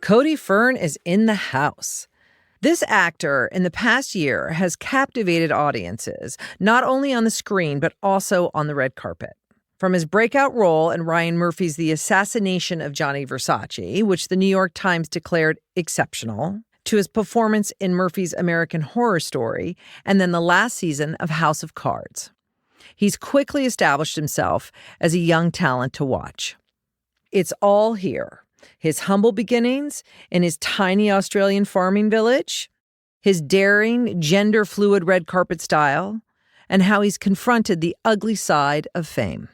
Cody Fern is in the house. This actor in the past year has captivated audiences, not only on the screen, but also on the red carpet. From his breakout role in Ryan Murphy's The Assassination of Gianni Versace, which the New York Times declared exceptional, to his performance in Murphy's American Horror Story, and then the last season of House of Cards. He's quickly established himself as a young talent to watch. It's all here. His humble beginnings in his tiny Australian farming village, his daring, gender-fluid red carpet style, and how he's confronted the ugly side of fame.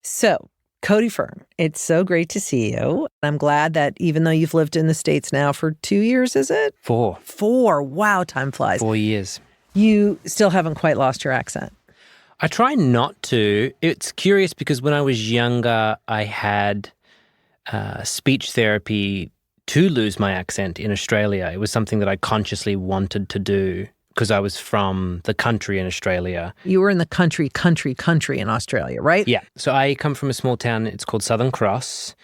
So, Cody Fern, it's so great to see you. I'm glad that even though you've lived in the States now for 2 years, is it? 4. 4. Wow, time flies. 4 years. You still haven't quite lost your accent. I try not to. It's curious because when I was younger, I had speech therapy to lose my accent in Australia. It was something that I consciously wanted to do because I was from the country in Australia. You were in the country in Australia, right? Yeah. So I come from a small town. It's called Southern Cross.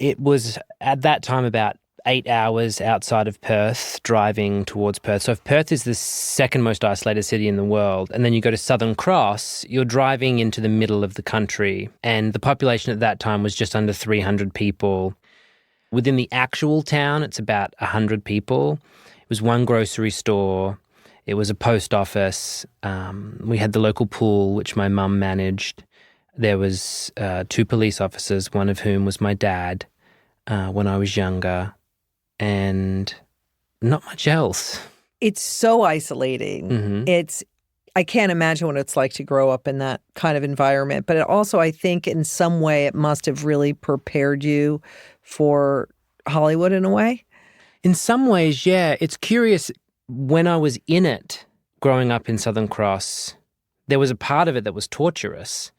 It was at that time about 8 hours outside of Perth, driving towards Perth. So if Perth is the second most isolated city in the world, and then you go to Southern Cross, you're driving into the middle of the country. And the population at that time was just under 300 people. Within the actual town, it's about 100 people. It was one grocery store. It was a post office. We had the local pool, which my mum managed. There was 2 police officers, one of whom was my dad when I was younger. And not much else. It's so isolating. Mm-hmm. I can't imagine what it's like to grow up in that kind of environment. But it also, I think in some way, it must have really prepared you for Hollywood in a way. In some ways, yeah. It's curious, when I was in it, growing up in Southern Cross, there was a part of it that was torturous.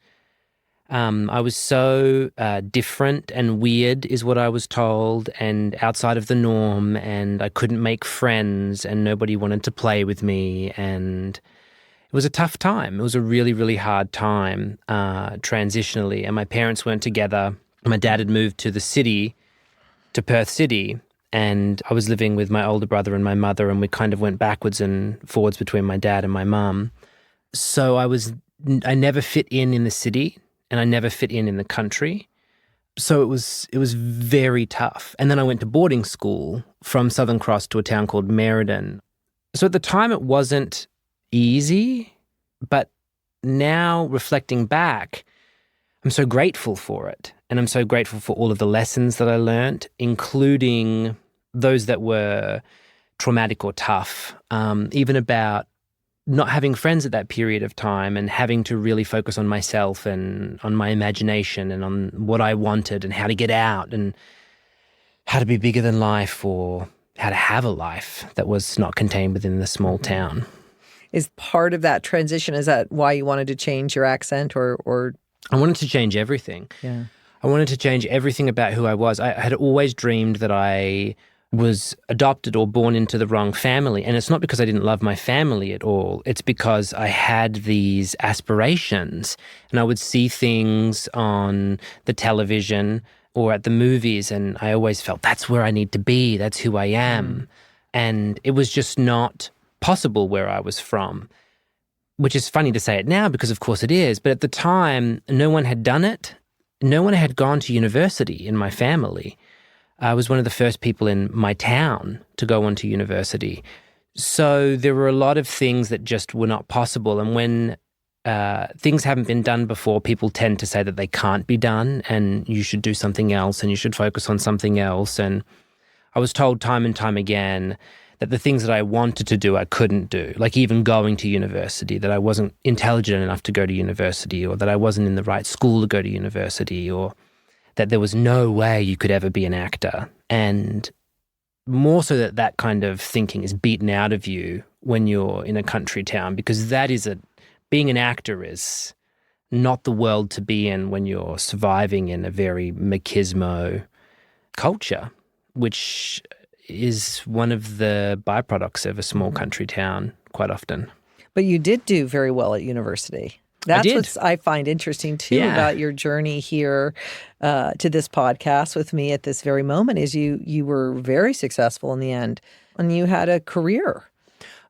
I was so different and weird is what I was told, and outside of the norm, and I couldn't make friends and nobody wanted to play with me, and it was a tough time. It was a really, really hard time transitionally, and my parents weren't together. My dad had moved to the city, to Perth City, and I was living with my older brother and my mother, and we kind of went backwards and forwards between my dad and my mum. So I never fit in the city. And I never fit in the country. So it was very tough. And then I went to boarding school from Southern Cross to a town called Merredin. So at the time it wasn't easy, but now reflecting back, I'm so grateful for it. And I'm so grateful for all of the lessons that I learned, including those that were traumatic or tough, even about not having friends at that period of time and having to really focus on myself and on my imagination and on what I wanted and how to get out and how to be bigger than life or how to have a life that was not contained within the small town. Is part of that transition, is that why you wanted to change your accent or? I wanted to change everything. Yeah. I wanted to change everything about who I was. I had always dreamed that I was adopted or born into the wrong family. And it's not because I didn't love my family at all. It's because I had these aspirations and I would see things on the television or at the movies and I always felt that's where I need to be. That's who I am. And it was just not possible where I was from, which is funny to say it now because of course it is. But at the time, no one had done it. No one had gone to university in my family. I was one of the first people in my town to go on to university. So there were a lot of things that just were not possible. And when things haven't been done before, people tend to say that they can't be done and you should do something else and you should focus on something else. And I was told time and time again that the things that I wanted to do, I couldn't do, like even going to university, that I wasn't intelligent enough to go to university or that I wasn't in the right school to go to university or that there was no way you could ever be an actor. And more so that kind of thinking is beaten out of you when you're in a country town, because being an actor is not the world to be in when you're surviving in a very machismo culture, which is one of the byproducts of a small country town quite often. But you did do very well at university. That's did. what I find interesting too Yeah. about your journey here to this podcast with me at this very moment is you were very successful in the end and you had a career.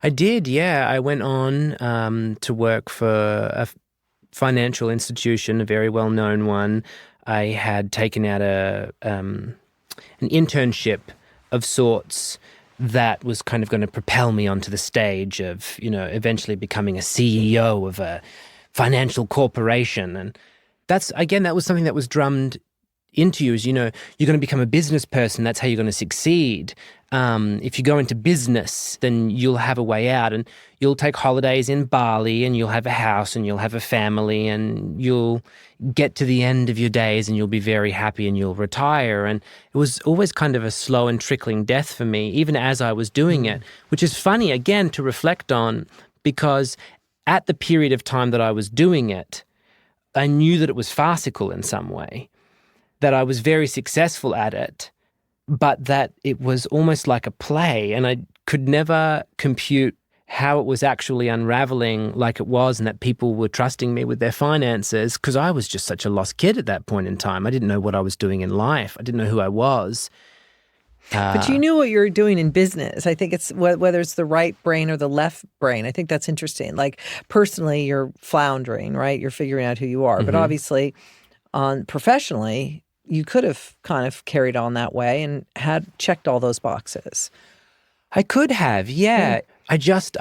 I did, yeah. I went on to work for a financial institution, a very well-known one. I had taken out an internship of sorts that was kind of going to propel me onto the stage of, eventually becoming a CEO of a financial corporation. And that was something that was drummed into you, you're going to become a business person. That's how you're going to succeed. If you go into business, then you'll have a way out, and you'll take holidays in Bali, and you'll have a house, and you'll have a family, and you'll get to the end of your days, and you'll be very happy, and you'll retire. And it was always kind of a slow and trickling death for me, even as I was doing it, which is funny, again, to reflect on, because at the period of time that I was doing it, I knew that it was farcical in some way, that I was very successful at it, but that it was almost like a play, and I could never compute how it was actually unraveling like it was, and that people were trusting me with their finances, because I was just such a lost kid at that point in time. I didn't know what I was doing in life. I didn't know who I was. But you knew what you were doing in business. I think it's whether it's the right brain or the left brain. I think that's interesting. Like personally, you're floundering, right? You're figuring out who you are. But obviously, professionally, you could have kind of carried on that way and had checked all those boxes. I could have, yeah. I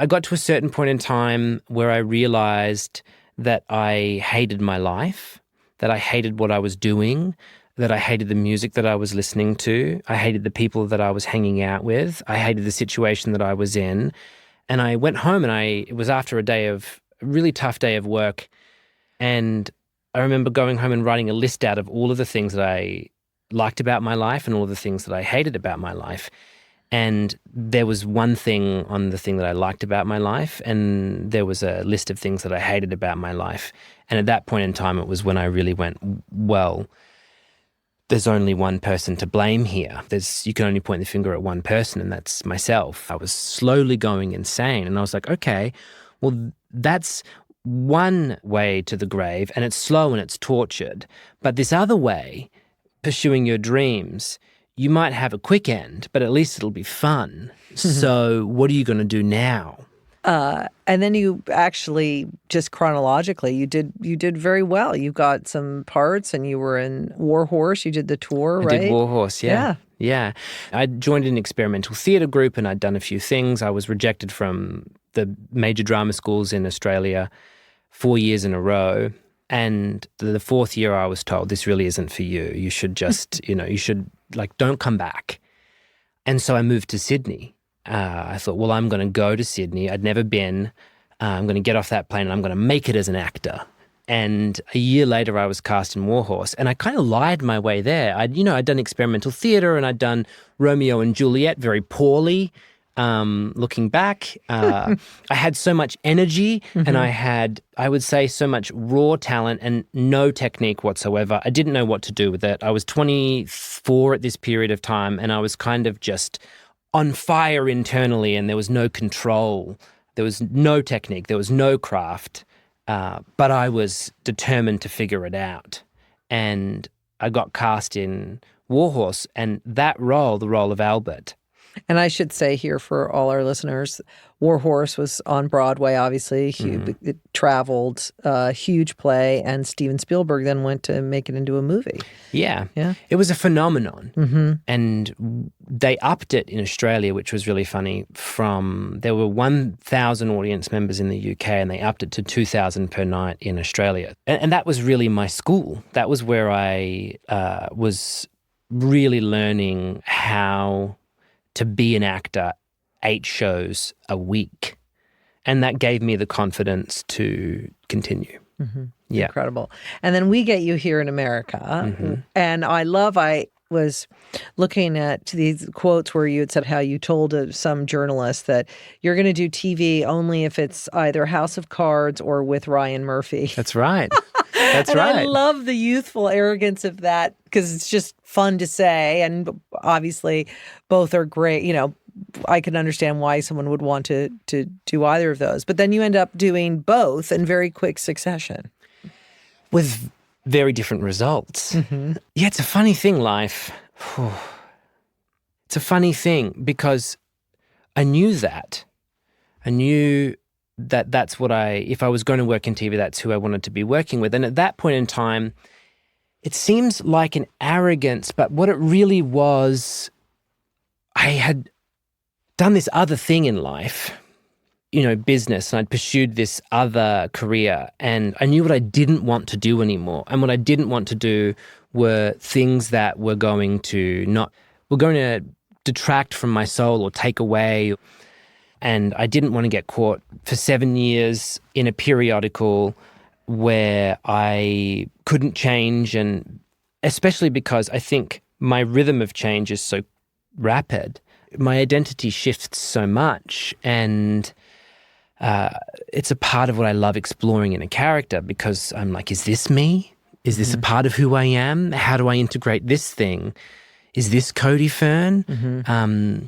got to a certain point in time where I realized that I hated my life, that I hated what I was doing, that I hated the music that I was listening to. I hated the people that I was hanging out with. I hated the situation that I was in. And I went home, and it was after a really tough day of work. And I remember going home and writing a list out of all of the things that I liked about my life and all of the things that I hated about my life. And there was one thing on the thing that I liked about my life, and there was a list of things that I hated about my life. And at that point in time, it was when I really went, well, there's only one person to blame here. You can only point the finger at one person, and that's myself. I was slowly going insane, and I was like, okay, well, that's one way to the grave, and it's slow and it's tortured. But this other way, pursuing your dreams, you might have a quick end, but at least it'll be fun. So what are you going to do now? And then you actually, just chronologically, you did very well. You got some parts, and you were in Warhorse. You did the tour, right? I did Warhorse, yeah. Yeah. I joined an experimental theatre group, and I'd done a few things. I was rejected from the major drama schools in Australia 4 years in a row. And the fourth year I was told, this really isn't for you. You should just, don't come back. And so I moved to Sydney. I thought, well, I'm going to go to Sydney. I'd never been. I'm going to get off that plane, and I'm going to make it as an actor. And a year later, I was cast in Warhorse, and I kind of lied my way there. I'd done experimental theatre, and I'd done Romeo and Juliet very poorly. Looking back, I had so much energy, and I would say, so much raw talent and no technique whatsoever. I didn't know what to do with it. I was 24 at this period of time, and I was kind of just on fire internally, and there was no control. There was no technique. There was no craft. But I was determined to figure it out. And I got cast in Warhorse, and that role, the role of Albert. And I should say here for all our listeners, Warhorse was on Broadway, obviously. It traveled, huge play, and Steven Spielberg then went to make it into a movie. Yeah. It was a phenomenon. And they upped it in Australia, which was really funny. There were 1,000 audience members in the UK, and they upped it to 2,000 per night in Australia. And that was really my school. That was where I was really learning how to be an actor 8 shows a week. And that gave me the confidence to continue. Yeah. Incredible. And then we get you here in America. And I was looking at these quotes where you had said how you told some journalist that you're going to do TV only if it's either House of Cards or with Ryan Murphy. That's right. That's and right. I love the youthful arrogance of that because it's just fun to say. And obviously both are great, I can understand why someone would want to do either of those. But then you end up doing both in very quick succession. With very different results. Mm-hmm. Yeah, it's a funny thing, life. It's a funny thing because I knew that. I knew that that's what if I was going to work in TV, that's who I wanted to be working with. And at that point in time, it seems like an arrogance, but what it really was, I had done this other thing in life, business, and I'd pursued this other career, and I knew what I didn't want to do anymore. And what I didn't want to do were things that were going to detract from my soul or take away. And I didn't want to get caught for 7 years in a periodical where I couldn't change, and especially because I think my rhythm of change is so rapid. My identity shifts so much, and it's a part of what I love exploring in a character, because I'm like, is this me? Is this a part of who I am? How do I integrate this thing? Is this Cody Fern? Mm-hmm.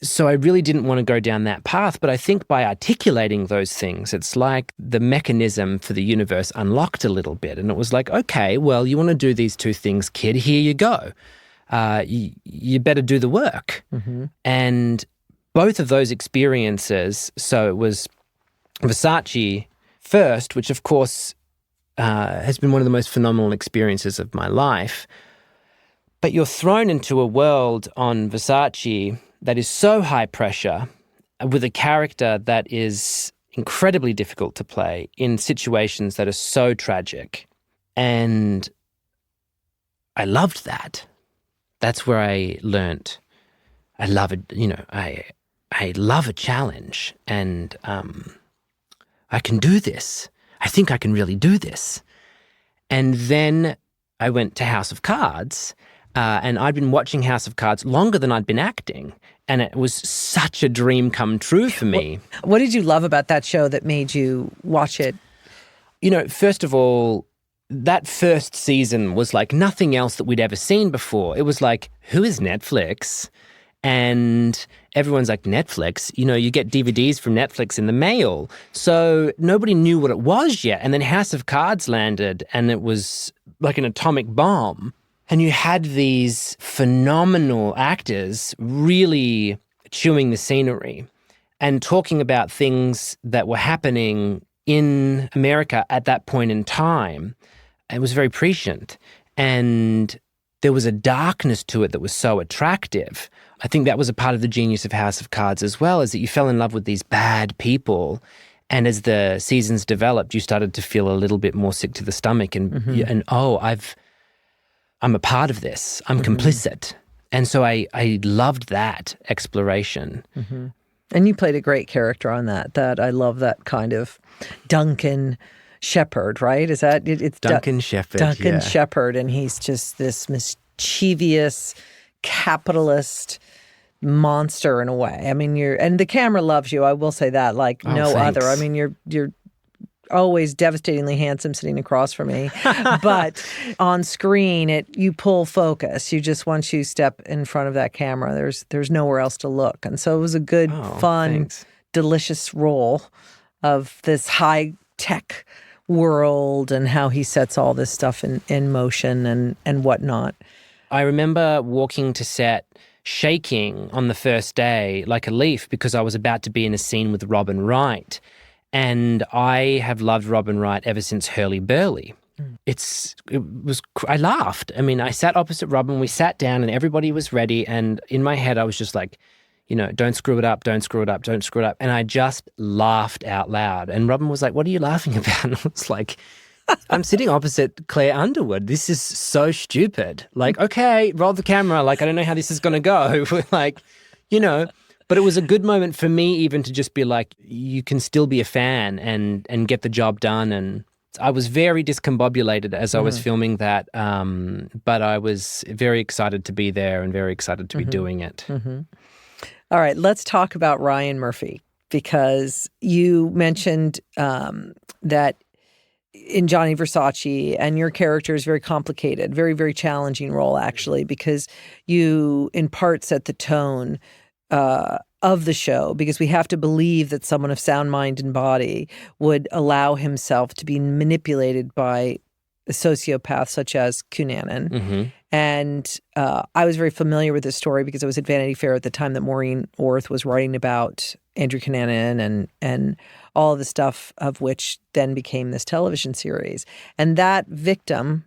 So I really didn't want to go down that path, but I think by articulating those things, it's like the mechanism for the universe unlocked a little bit. And it was like, okay, well, you want to do these two things, kid, here you go. You better do the work. Mm-hmm. And both of those experiences, so it was Versace first, which of course has been one of the most phenomenal experiences of my life. But you're thrown into a world on Versace that is so high pressure, with a character that is incredibly difficult to play in situations that are so tragic. And I loved that. That's where I learnt. I love it. I love a challenge, and I can do this. I think I can really do this. And then I went to House of Cards, and I'd been watching House of Cards longer than I'd been acting. And it was such a dream come true for me. What did you love about that show that made you watch it? First of all, that first season was like nothing else that we'd ever seen before. It was like, who is Netflix? And everyone's like, Netflix? You get DVDs from Netflix in the mail. So nobody knew what it was yet. And then House of Cards landed, and it was like an atomic bomb. And you had these phenomenal actors really chewing the scenery and talking about things that were happening in America at that point in time. It was very prescient. And there was a darkness to it that was so attractive. I think that was a part of the genius of House of Cards as well, is that you fell in love with these bad people. And as the seasons developed, you started to feel a little bit more sick to the stomach and I'm a part of this. I'm complicit. And so I loved that exploration. Mm-hmm. And you played a great character on that I love that kind of Duncan Shepherd, right? Is that it's Duncan Shepherd? Duncan Shepherd, and he's just this mischievous capitalist monster in a way. I mean, and the camera loves you. I will say that, like no thanks. other. I mean, you're always devastatingly handsome sitting across from me, but on screen, you pull focus. You just, once you step in front of that camera, there's nowhere else to look. And so it was a good, fun, delicious role of this high tech world and how he sets all this stuff in motion and whatnot. I remember walking to set, shaking on the first day like a leaf, because I was about to be in a scene with Robin Wright. And I have loved Robin Wright ever since Hurly Burly. I laughed. I mean, I sat opposite Robin, we sat down and everybody was ready. And in my head, I was just like, don't screw it up, don't screw it up, don't screw it up. And I just laughed out loud. And Robin was like, what are you laughing about? And I was like, I'm sitting opposite Claire Underwood. This is so stupid. Like, okay, roll the camera. Like, I don't know how this is going to go. Like, But it was a good moment for me even to just be like, you can still be a fan and get the job done. And I was very discombobulated as I was filming that, but I was very excited to be there and very excited to be doing it. Mm-hmm. All right, let's talk about Ryan Murphy, because you mentioned that in Johnny Versace, and your character is very complicated, very, very challenging role, actually, because you in part set the tone of the show, because we have to believe that someone of sound mind and body would allow himself to be manipulated by a sociopath such as Cunanan. Mm-hmm. And I was very familiar with this story because I was at Vanity Fair at the time that Maureen Orth was writing about Andrew Cunanan and all of the stuff of which then became this television series. And that victim,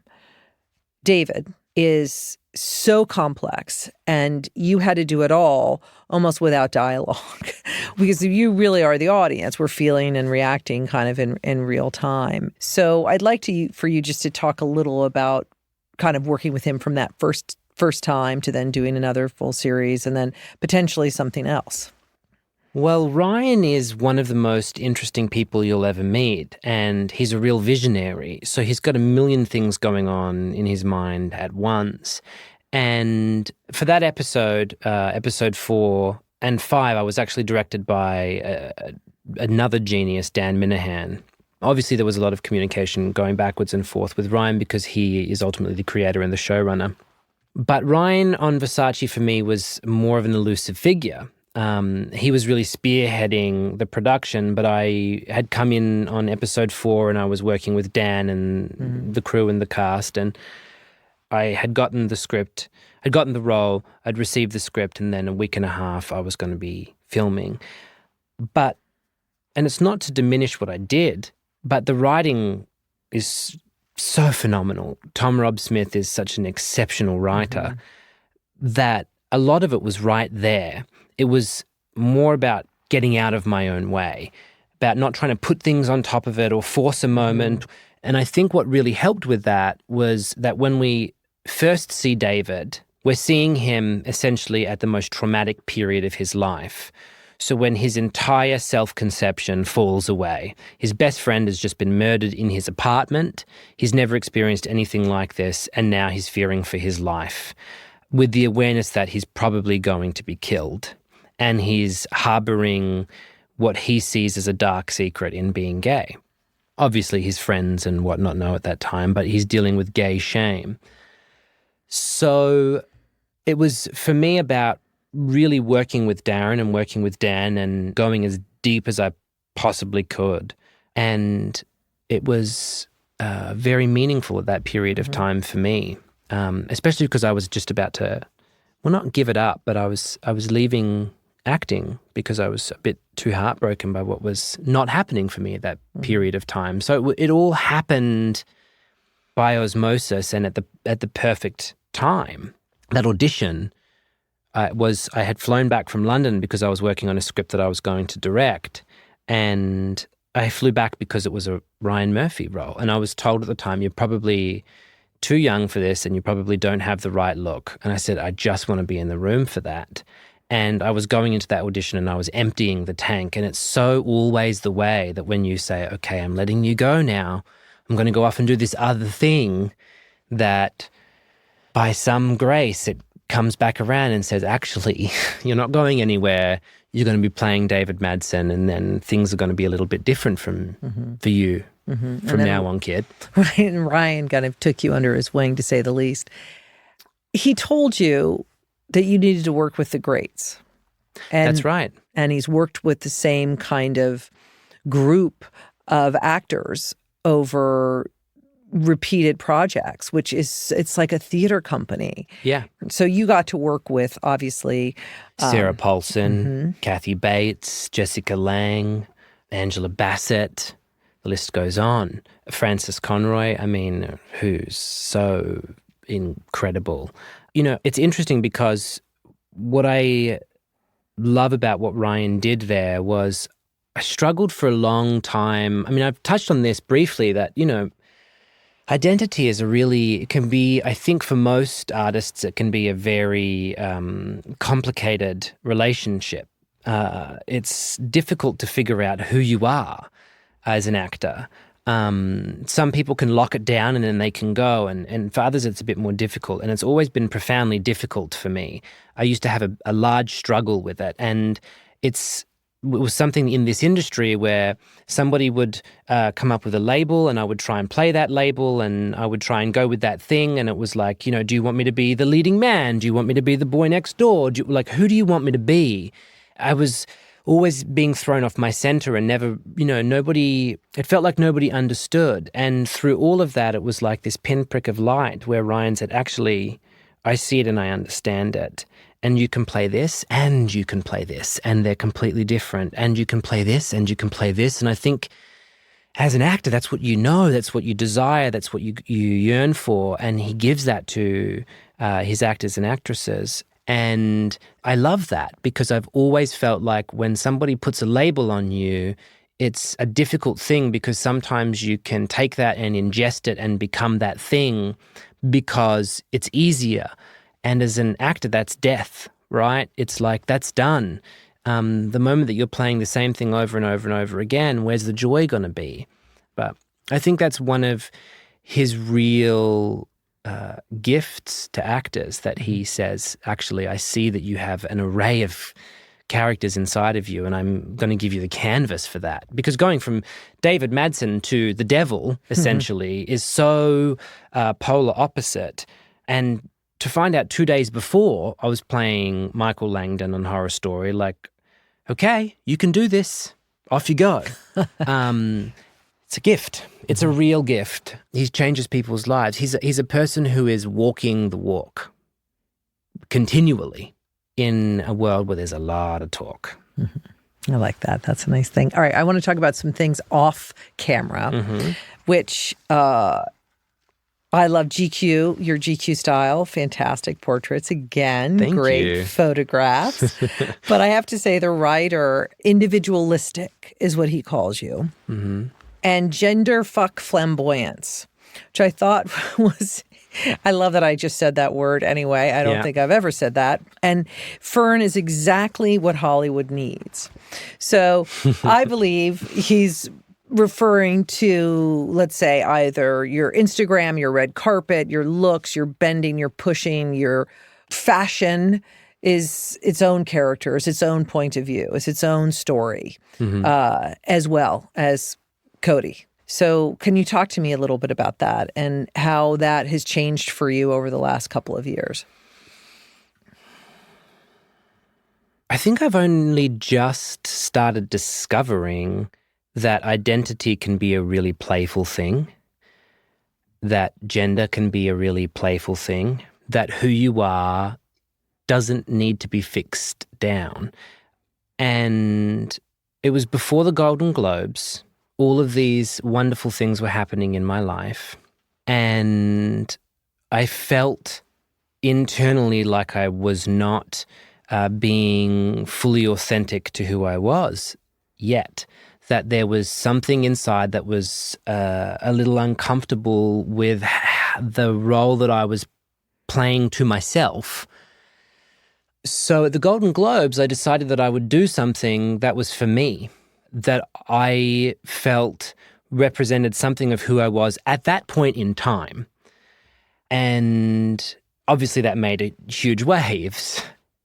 David, is so complex, and you had to do it all almost without dialogue because you really are the audience. We're feeling and reacting kind of in real time. So I'd like for you just to talk a little about kind of working with him from that first time to then doing another full series and then potentially something else. Well, Ryan is one of the most interesting people you'll ever meet, and he's a real visionary. So he's got a million things going on in his mind at once. And for that episode 4 and 5, I was actually directed by another genius, Dan Minahan. Obviously, there was a lot of communication going backwards and forth with Ryan because he is ultimately the creator and the showrunner. But Ryan on Versace for me was more of an elusive figure. He was really spearheading the production, but I had come in on episode 4 and I was working with Dan and the crew and the cast, and I had gotten the script, I'd gotten the role, I'd received the script, and then a week and a half I was going to be filming. And it's not to diminish what I did, but the writing is so phenomenal. Tom Rob Smith is such an exceptional writer that a lot of it was right there. It was more about getting out of my own way, about not trying to put things on top of it or force a moment. And I think what really helped with that was that when we first see David, we're seeing him essentially at the most traumatic period of his life. So when his entire self-conception falls away, his best friend has just been murdered in his apartment. He's never experienced anything like this, and now he's fearing for his life, with the awareness that he's probably going to be killed. And he's harboring what he sees as a dark secret in being gay. Obviously, his friends and whatnot know at that time, but he's dealing with gay shame. So it was, for me, about really working with Darren and working with Dan and going as deep as I possibly could. And it was very meaningful at that period of time for me, especially because I was just about to, well, not give it up, but I was leaving acting because I was a bit too heartbroken by what was not happening for me at that period of time. So it all happened by osmosis and at the perfect time. That audition, I had flown back from London because I was working on a script that I was going to direct, and I flew back because it was a Ryan Murphy role. And I was told at the time, you're probably too young for this and you probably don't have the right look. And I said, I just want to be in the room for that. And I was going into that audition and I was emptying the tank. And it's so always the way that when you say, okay, I'm letting you go now, I'm going to go off and do this other thing, that by some grace it comes back around and says, actually, you're not going anywhere. You're going to be playing David Madsen, and then things are going to be a little bit different for you from now on, kid. Ryan kind of took you under his wing, to say the least. He told you that you needed to work with the greats. And, that's right. And he's worked with the same kind of group of actors over repeated projects, which is, it's like a theater company. Yeah. So you got to work with, obviously, Sarah Paulson, Kathy Bates, Jessica Lange, Angela Bassett, the list goes on. Frances Conroy, I mean, who's so incredible. You know, it's interesting because what I love about what Ryan did there was I struggled for a long time. I mean, I've touched on this briefly that, you know, identity is it can be, I think for most artists, it can be a very complicated relationship. It's difficult to figure out who you are as an actor. Some people can lock it down and then they can go, and for others it's a bit more difficult, and it's always been profoundly difficult for me. I used to have a large struggle with it, and it's was something in this industry where somebody would come up with a label and I would try and play that label and I would try and go with that thing. And it was like, you know, do you want me to be the leading man? Do you want me to be the boy next door? Who do you want me to be? I was always being thrown off my center and never, you know, it felt like nobody understood. And through all of that, it was like this pinprick of light where Ryan said, actually, I see it and I understand it. And you can play this and you can play this and they're completely different. And you can play this and you can play this. And I think as an actor, that's what you know, that's what you desire, that's what you yearn for. And he gives that to his actors and actresses. And I love that because I've always felt like when somebody puts a label on you, it's a difficult thing because sometimes you can take that and ingest it and become that thing because it's easier. And as an actor, that's death, right? It's like, that's done. The moment that you're playing the same thing over and over and over again, where's the joy going to be? But I think that's one of his real gifts to actors, that he says, actually, I see that you have an array of characters inside of you and I'm going to give you the canvas for that. Because going from David Madsen to the devil, essentially, is so polar opposite. And to find out 2 days before I was playing Michael Langdon on Horror Story, like, okay, you can do this. Off you go. It's a gift. It's a real gift. He changes people's lives. He's a person who is walking the walk continually in a world where there's a lot of talk. I like that. That's a nice thing. All right, I want to talk about some things off camera, which I love GQ, your GQ style, fantastic portraits again, Thank great you. photographs. But I have to say the writer, individualistic is what he calls you. And gender fuck flamboyance, which I thought was, I love that I just said that word anyway. I don't think I've ever said that. And Fern is exactly what Hollywood needs. So I believe he's referring to, let's say, either your Instagram, your red carpet, your looks, your bending, your pushing, your fashion is its own character, it's its own point of view, it's its own story, as well as Cody. So can you talk to me a little bit about that and how that has changed for you over the last couple of years? I think I've only just started discovering that identity can be a really playful thing, that gender can be a really playful thing, that who you are doesn't need to be fixed down. And it was before the Golden Globes. All of these wonderful things were happening in my life. And I felt internally like I was not being fully authentic to who I was yet. That there was something inside that was a little uncomfortable with the role that I was playing to myself. So at the Golden Globes, I decided that I would do something that was for me, that I felt represented something of who I was at that point in time. And obviously that made huge waves.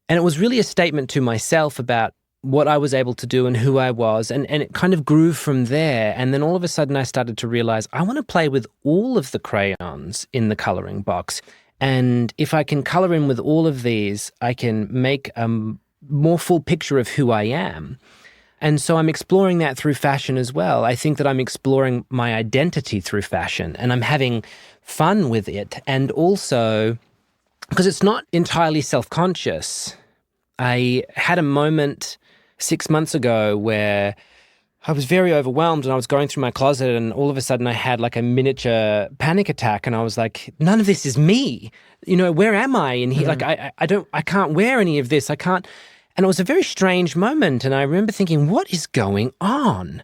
And it was really a statement to myself about what I was able to do and who I was, and it kind of grew from there. And then all of a sudden I started to realize I want to play with all of the crayons in the coloring box. And if I can color in with all of these, I can make a more full picture of who I am. And so I'm exploring that through fashion as well. I think that I'm exploring my identity through fashion and I'm having fun with it. And also, because it's not entirely self-conscious, I had a moment 6 months ago where I was very overwhelmed and I was going through my closet and all of a sudden I had like a miniature panic attack and I was like, none of this is me. You know, where am I? And he, like, I can't wear any of this. I can't. And it was a very strange moment. And I remember thinking, what is going on?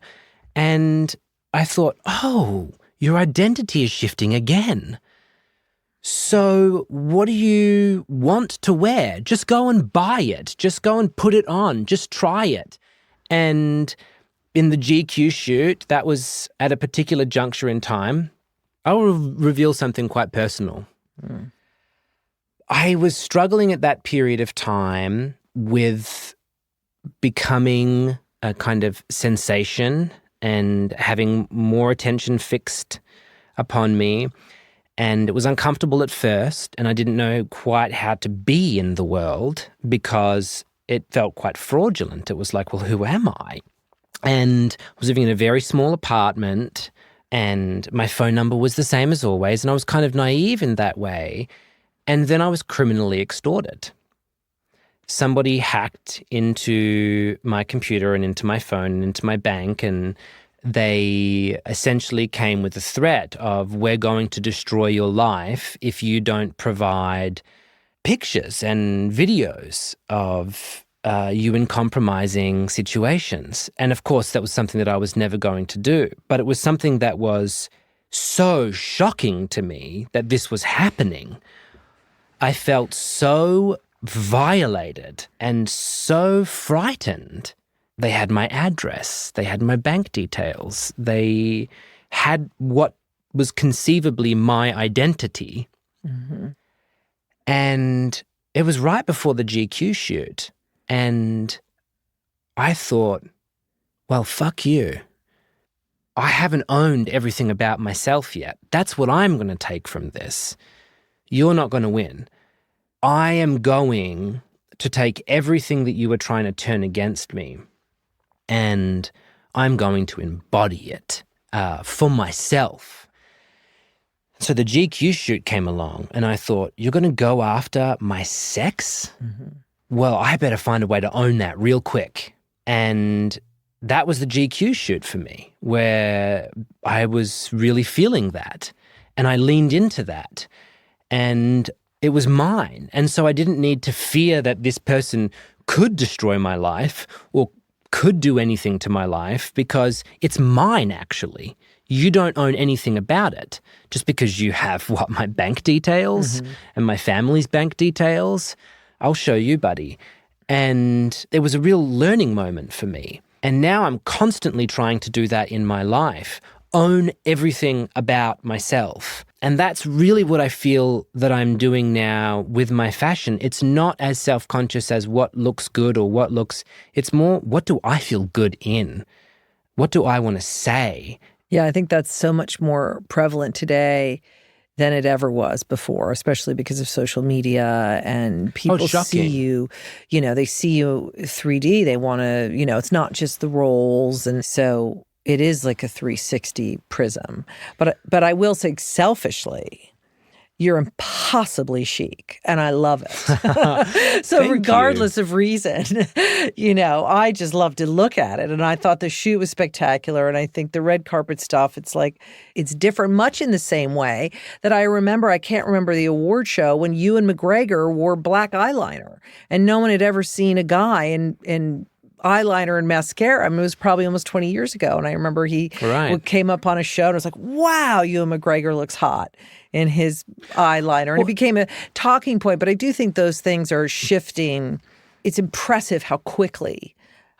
And I thought, oh, your identity is shifting again. So what do you want to wear? Just go and buy it. Just go and put it on. Just try it. And in the GQ shoot, that was at a particular juncture in time. I will reveal something quite personal. I was struggling at that period of time with becoming a kind of sensation and having more attention fixed upon me. And it was uncomfortable at first, and I didn't know quite how to be in the world because it felt quite fraudulent. It was like, well, who am I? And I was living in a very small apartment, and my phone number was the same as always, and I was kind of naive in that way. And then I was criminally extorted. Somebody hacked into my computer and into my phone and into my bank, and they essentially came with a threat of, we're going to destroy your life if you don't provide pictures and videos of you in compromising situations. And of course, that was something that I was never going to do. But it was something that was so shocking to me that this was happening. I felt so violated and so frightened. They had my address. They had my bank details. They had what was conceivably my identity. Mm-hmm. And it was right before the GQ shoot. And I thought, well, fuck you. I haven't owned everything about myself yet. That's what I'm going to take from this. You're not going to win. I am going to take everything that you were trying to turn against me, and I'm going to embody it for myself. So the GQ shoot came along, and I thought, you're going to go after my sex? Mm-hmm. Well, I better find a way to own that real quick. And that was the GQ shoot for me, where I was really feeling that. And I leaned into that. And it was mine. And so I didn't need to fear that this person could destroy my life or could do anything to my life, because it's mine, actually. You don't own anything about it. Just because you have, my bank details and my family's bank details, I'll show you, buddy. And it was a real learning moment for me. And now I'm constantly trying to do that in my life, own everything about myself. And that's really what I feel that I'm doing now with my fashion. It's not as self-conscious as what looks good or what looks, it's more, what do I feel good in? What do I want to say? Yeah, I think that's so much more prevalent today than it ever was before, especially because of social media and people see you, they see you 3D. They want to, it's not just the roles. And so it is like a 360 prism. But I will say selfishly, you're impossibly chic, and I love it. So regardless of reason, I just love to look at it. And I thought the shoot was spectacular. And I think the red carpet stuff, it's like, it's different, much in the same way that I can't remember the award show when you and McGregor wore black eyeliner, and no one had ever seen a guy in eyeliner and mascara. I mean, it was probably almost 20 years ago. And I remember he came up on a show and I was like, wow, Ewan McGregor looks hot in his eyeliner. And it became a talking point. But I do think those things are shifting. It's impressive how quickly.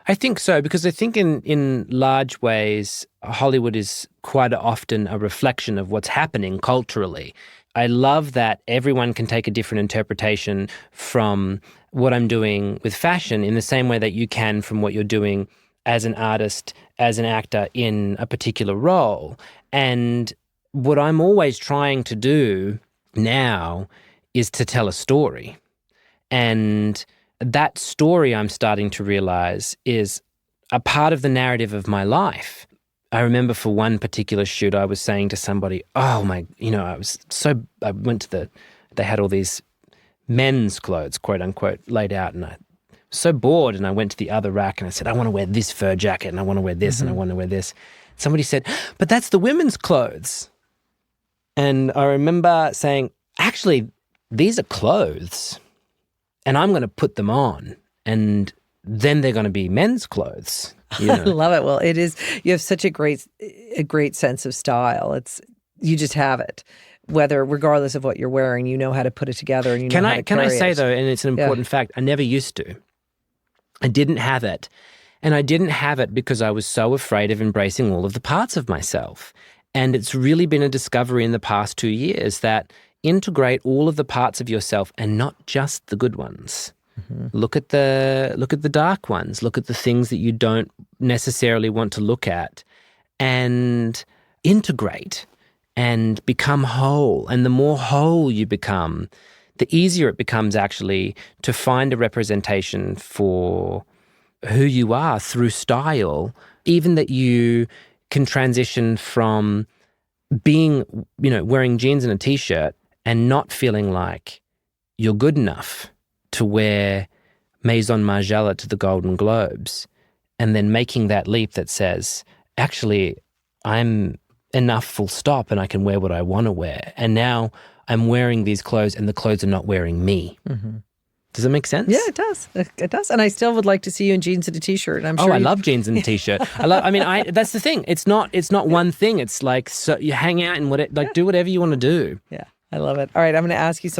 I think so, because I think in large ways, Hollywood is quite often a reflection of what's happening culturally. I love that everyone can take a different interpretation from what I'm doing with fashion in the same way that you can from what you're doing as an artist, as an actor in a particular role. And what I'm always trying to do now is to tell a story. And that story, I'm starting to realize, is a part of the narrative of my life. I remember for one particular shoot, I was saying to somebody, I went to they had all these men's clothes, quote unquote, laid out, and I was so bored, and I went to the other rack and I said, I want to wear this fur jacket, and I want to wear this, and I want to wear this. Somebody said, but that's the women's clothes. And I remember saying, actually, these are clothes, and I'm going to put them on, and then they're going to be men's clothes. I love it. Well, it is. You have such a great sense of style. You just have it. Regardless of what you're wearing, you know how to put it together, and you know how to carry it. Can I say though, and it's an important fact, I never used to. I didn't have it. And I didn't have it because I was so afraid of embracing all of the parts of myself. And it's really been a discovery in the past 2 years that integrate all of the parts of yourself and not just the good ones. Look at the dark ones. Look at the things that you don't necessarily want to look at, and integrate and become whole. And the more whole you become, the easier it becomes actually to find a representation for who you are through style, even that you can transition from being, wearing jeans and a t-shirt and not feeling like you're good enough to wear Maison Margiela to the Golden Globes, and then making that leap that says, actually, I'm enough full stop and I can wear what I want to wear. And now I'm wearing these clothes and the clothes are not wearing me. Mm-hmm. Does that make sense? Yeah, it does. It does. And I still would like to see you in jeans and a t-shirt. I'm sure. I love jeans and a t-shirt. That's the thing. It's not one thing. It's like, so you hang out and do whatever you want to do. Yeah. I love it. All right, I'm going to ask you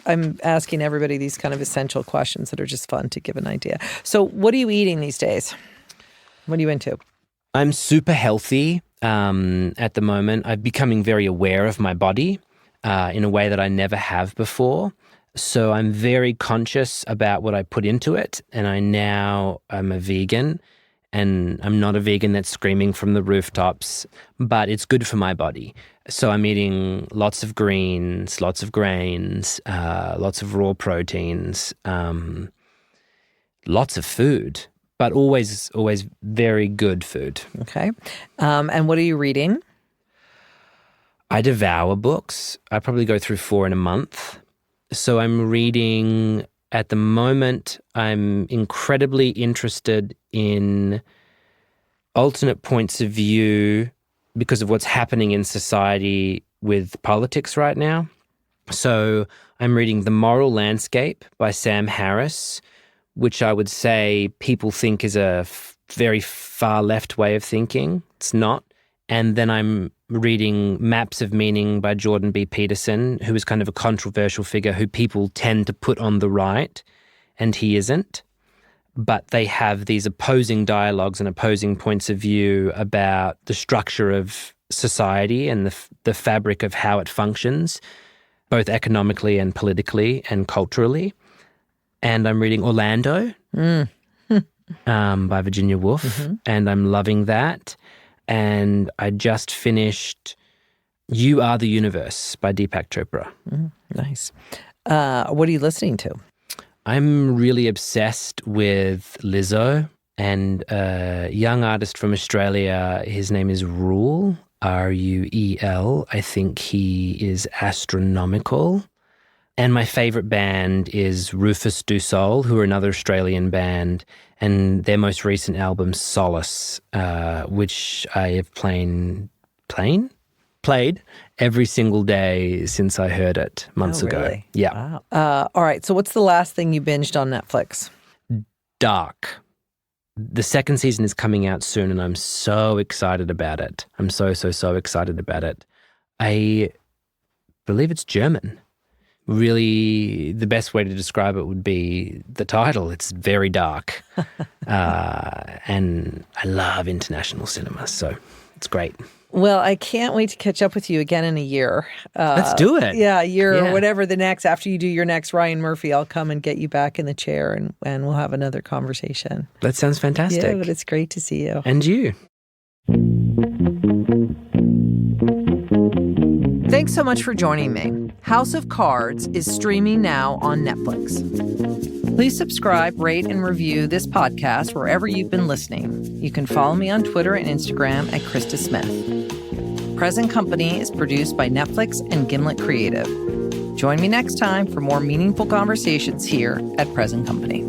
I'm asking everybody these kind of essential questions that are just fun to give an idea. So what are you eating these days? What are you into? I'm super healthy at the moment. I'm becoming very aware of my body in a way that I never have before. So I'm very conscious about what I put into it. And I'm a vegan, and I'm not a vegan that's screaming from the rooftops, but it's good for my body. So I'm eating lots of greens, lots of grains, lots of raw proteins, lots of food, but always very good food. Okay. And what are you reading? I devour books. I probably go through 4 in a month. So I'm reading, at the moment, I'm incredibly interested in alternate points of view because of what's happening in society with politics right now. So I'm reading The Moral Landscape by Sam Harris, which I would say people think is a very far left way of thinking. It's not. And then I'm reading Maps of Meaning by Jordan B. Peterson, who is kind of a controversial figure who people tend to put on the right, and he isn't. But they have these opposing dialogues and opposing points of view about the structure of society and the fabric of how it functions, both economically and politically and culturally. And I'm reading Orlando by Virginia Woolf, and I'm loving that. And I just finished You Are the Universe by Deepak Chopra. Nice. What are you listening to? I'm really obsessed with Lizzo and a young artist from Australia. His name is Ruel, Ruel. I think he is astronomical. And my favorite band is Rufus Du Sol, who are another Australian band, and their most recent album, Solace, which I have played every single day since I heard it months ago. Really? Yeah. Wow. All right. So what's the last thing you binged on Netflix? Dark. The second season is coming out soon, and I'm so excited about it. I'm so excited about it. I believe it's German. Really, the best way to describe it would be the title. It's very dark. And I love international cinema, so it's great. Well, I can't wait to catch up with you again in a year. Let's do it. Yeah, a year or whatever the next. After you do your next Ryan Murphy, I'll come and get you back in the chair and we'll have another conversation. That sounds fantastic. Yeah, but it's great to see you. And you. Thanks so much for joining me. House of Cards is streaming now on Netflix. Please subscribe, rate, and review this podcast wherever you've been listening. You can follow me on Twitter and Instagram at Krista Smith. Present Company is produced by Netflix and Gimlet Creative. Join me next time for more meaningful conversations here at Present Company.